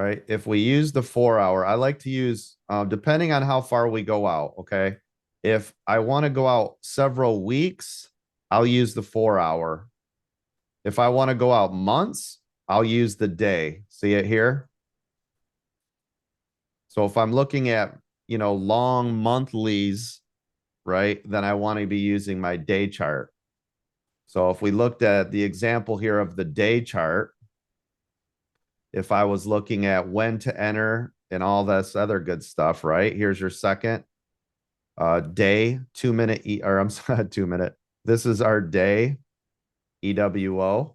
right? If we use the 4 hour, I like to use, depending on how far we go out, okay? If I want to go out several weeks, I'll use the 4 hour. If I want to go out months, I'll use the day. See it here? So if I'm looking at, long monthlies, right, then I want to be using my day chart. So if we looked at the example here of the day chart, if I was looking at when to enter and all this other good stuff, right? Here's your second day, 2 minute, or I'm sorry, 2 minute. This is our day, EWO.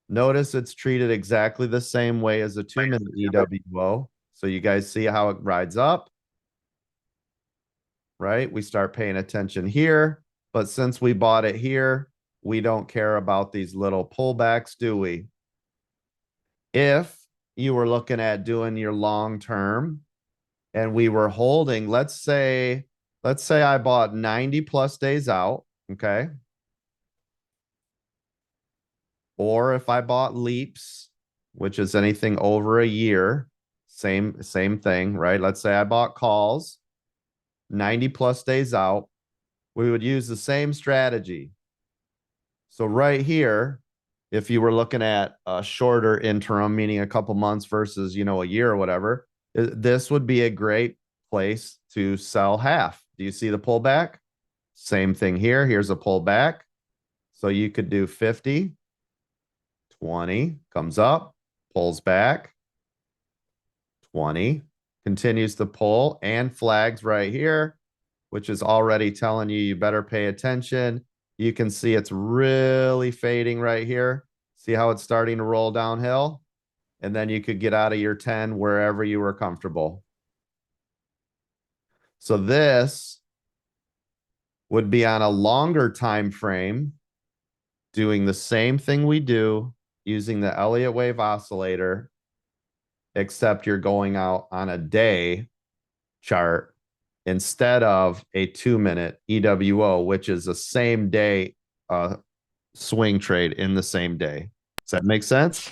Notice it's treated exactly the same way as a 2 minute EWO. So you guys see how it rides up, right? We start paying attention here, but since we bought it here, we don't care about these little pullbacks, do we? If you were looking at doing your long term and we were holding, let's say I bought 90 plus days out, okay? Or if I bought leaps, which is anything over a year, same thing, right? Let's say I bought calls 90 plus days out, we would use the same strategy. So right here, if you were looking at a shorter interim, meaning a couple months versus, a year or whatever, this would be a great place to sell half. Do you see the pullback? Same thing here. Here's a pullback. So you could do 50, 20, comes up, pulls back, 20, continues to pull and flags right here, which is already telling you better pay attention. You can see it's really fading right here. See how it's starting to roll downhill? And then you could get out of your 10 wherever you were comfortable. So this would be on a longer time frame, doing the same thing we do using the Elliott wave oscillator, except you're going out on a day chart instead of a 2 minute EWO, which is the same day swing trade in the same day. Does that make sense?